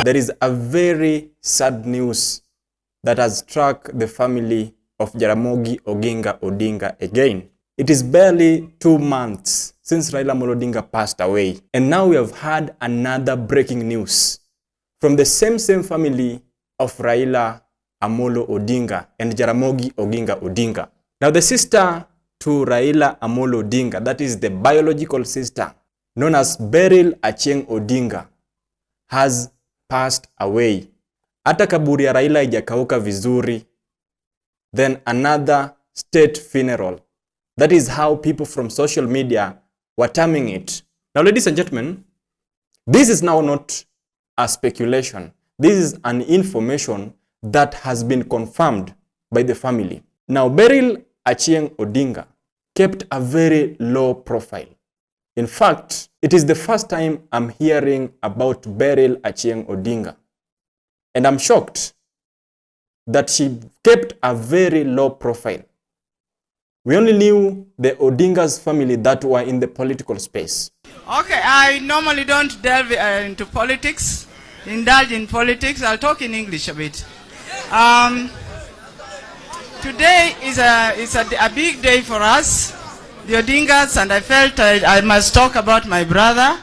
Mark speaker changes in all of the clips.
Speaker 1: There is a very sad news that has struck the family of Jaramogi Oginga Odinga again. It is barely 2 months since Raila Odinga passed away, and now we have had another breaking news from the same family of Raila Amolo Odinga and Jaramogi Oginga Odinga. Now the sister to Raila Amolo Odinga, that is the biological sister, known as Beryl Odinga, has passed away. Hata kaburi ya Raila haijakauka vizuri. Then another state funeral. That is how people from social media were terming it. Now, ladies and gentlemen, this is now not a speculation. This is an information that has been confirmed by the family. Now, Beryl Odinga kept a very low profile. In fact, it is the first time I'm hearing about Beryl Odinga. And I'm shocked that she kept a very low profile. We only knew the Odinga'S family that were in the political space.
Speaker 2: Okay, I normally don't delve into politics, indulge in politics. I'll talk in English a bit. Today is a big day for us, the Odinga'S, and I felt I must talk about my brother,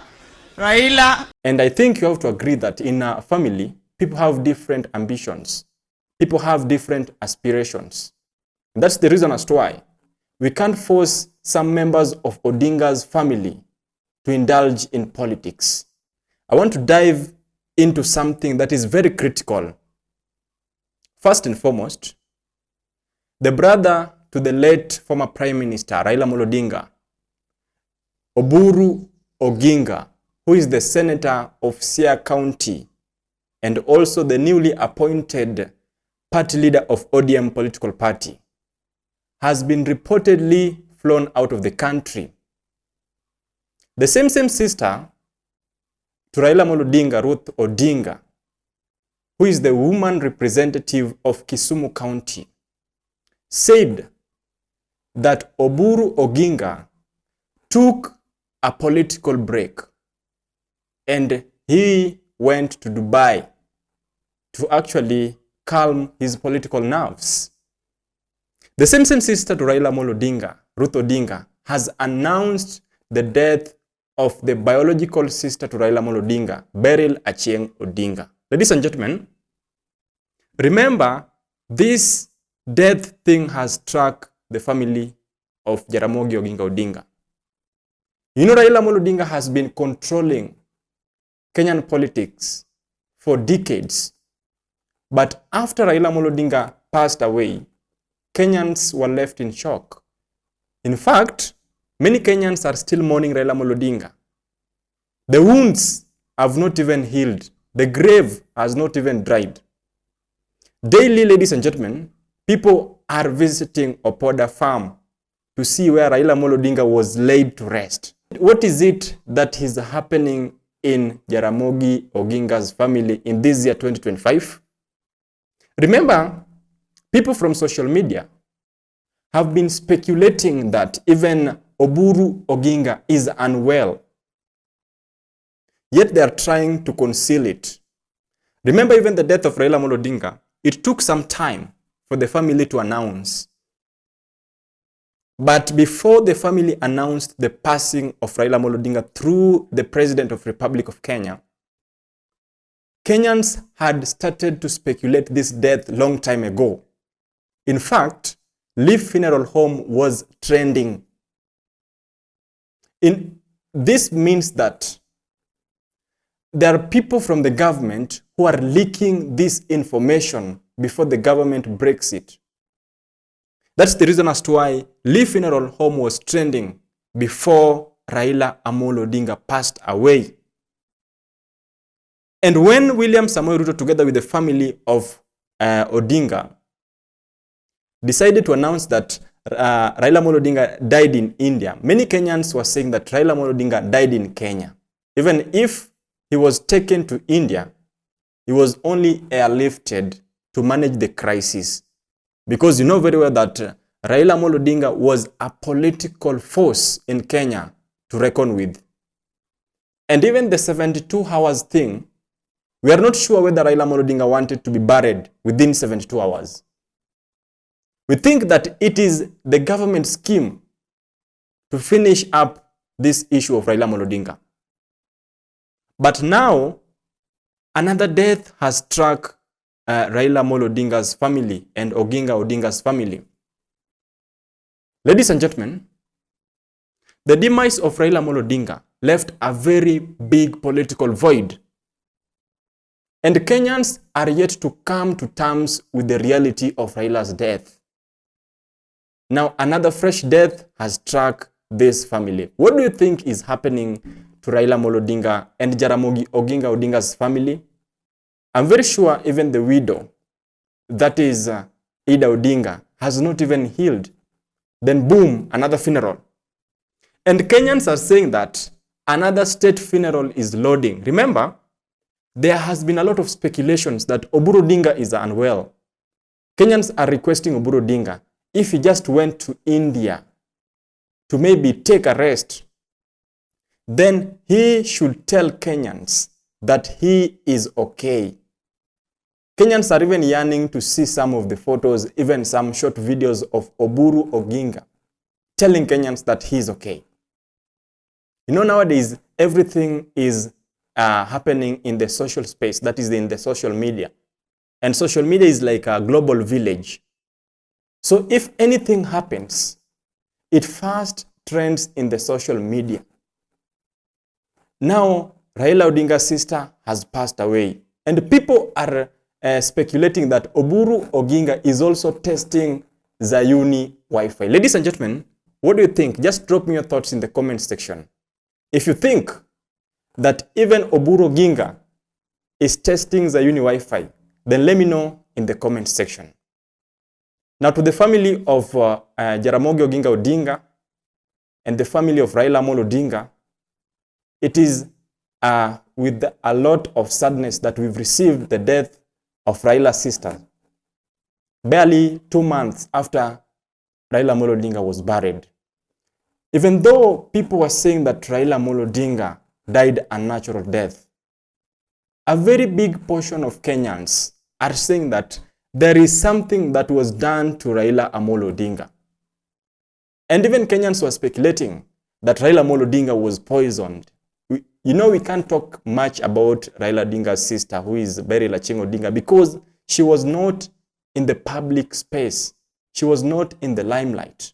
Speaker 2: Raila.
Speaker 1: And I think you have to agree that in a family, people have different ambitions. People have different aspirations. And that's the reason as to why we can't force some members of Odinga'S family to indulge in politics. I want to dive into something that is very critical. First and foremost, the brother to the late former Prime Minister Raila Odinga, Oburu Odinga, who is the senator of Siaya County and also the newly appointed party leader of ODM political party, has been reportedly flown out of the country. The same sister to Raila Odinga, Ruth Odinga, who is the woman representative of Kisumu County, said that Oburu Odinga took a political break and he went to Dubai to actually calm his political nerves. The same sister to Raila Odinga, Ruth Odinga, has announced the death of the biological sister to Raila Odinga, Beryl Odinga. Ladies and gentlemen, remember, this death thing has struck the family of Jaramogi Oginga Odinga. You know, Raila Odinga has been controlling Kenyan politics for decades. But after Raila Odinga passed away, Kenyans were left in shock. In fact, many Kenyans are still mourning Raila Odinga. The wounds have not even healed. The grave has not even dried. Daily, ladies and gentlemen, people are visiting Opoda farm to see where Raila Odinga was laid to rest. What is it that is happening in Jaramogi Oginga's family in this year 2025? Remember, people from social media have been speculating that even Oburu Odinga is unwell. Yet they are trying to conceal it. Remember, even the death of Raila Odinga, it took some time for the family to announce. But before the family announced the passing of Raila Odinga through the President of the Republic of Kenya, Kenyans had started to speculate this death long time ago. In fact, Leaf Funeral Home was trending. This means that there are people from the government who are leaking this information before the government breaks it. That's the reason as to why Leaf Funeral Home was trending before Raila Amolo Odinga passed away. And when William Samoei Ruto, together with the family of Odinga, decided to announce that Raila Odinga died in India, many Kenyans were saying that Raila Odinga died in Kenya. Even if he was taken to India, he was only airlifted to manage the crisis. Because you know very well that Raila Odinga was a political force in Kenya to reckon with. And even the 72 hours thing We are not sure whether Raila Odinga wanted to be buried within 72 hours. We think that it is the government scheme to finish up this issue of Raila Odinga. But now, another death has struck Raila Odinga's family and Odinga'S family. Ladies and gentlemen, the demise of Raila Odinga left a very big political void. And Kenyans are yet to come to terms with the reality of Raila's death. Now, another fresh death has struck this family. What do you think is happening to Raila Odinga and Jaramogi Oginga Odinga's family? I'm very sure even the widow, that is Ida Odinga, has not even healed. Then boom, another funeral. And Kenyans are saying that another state funeral is loading. Remember, there has been a lot of speculations that Oburu Odinga is unwell. Kenyans are requesting Oburu Odinga, if he just went to India to maybe take a rest, then he should tell Kenyans that he is okay. Kenyans are even yearning to see some of the photos, even some short videos of Oburu Odinga telling Kenyans that he is okay. You know, nowadays, everything is happening in the social space, that is in the social media. And social media is like a global village. So if anything happens, it first trends in the social media. Now, Raila Odinga's sister has passed away. And people are speculating that Oburu Odinga is also testing Zayuni Wi-Fi. Ladies and gentlemen, what do you think? Just drop me your thoughts in the comment section. If you think that even Oburu Odinga is testing Zayuni Wi-Fi, then let me know in the comment section. Now, to the family of Jaramogi Oginga Odinga and the family of Raila Odinga, it is with a lot of sadness that we've received the death of Raila's sister, barely 2 months after Raila Odinga was buried. Even though people were saying that Raila Odinga died a natural death, a very big portion of Kenyans are saying that there is something that was done to Raila Odinga. And even Kenyans were speculating that Raila Odinga was poisoned. We can't talk much about Raila Odinga's sister, who is Beryl Odinga, because she was not in the public space. She was not in the limelight.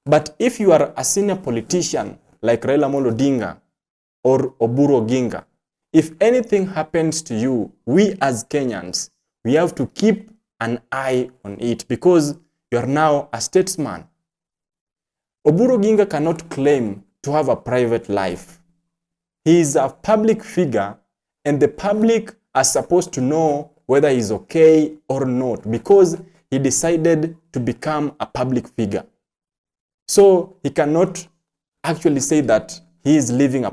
Speaker 1: But if you are a senior politician like Raila Odinga or Oburu Odinga, if anything happens to you, we as Kenyans, we have to keep an eye on it because you are now a statesman. Oburu Odinga cannot claim to have a private life. He is a public figure and the public are supposed to know whether he's okay or not because he decided to become a public figure. So he cannot actually say that he is living a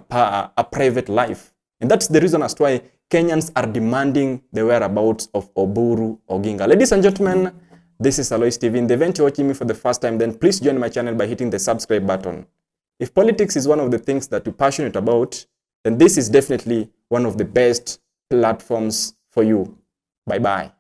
Speaker 1: private life. And that's the reason as to why Kenyans are demanding the whereabouts of Oburu Odinga. Ladies and gentlemen, this is Alois TV. In the event you're watching me for the first time, then please join my channel by hitting the subscribe button. If politics is one of the things that you're passionate about, then this is definitely one of the best platforms for you. Bye-bye.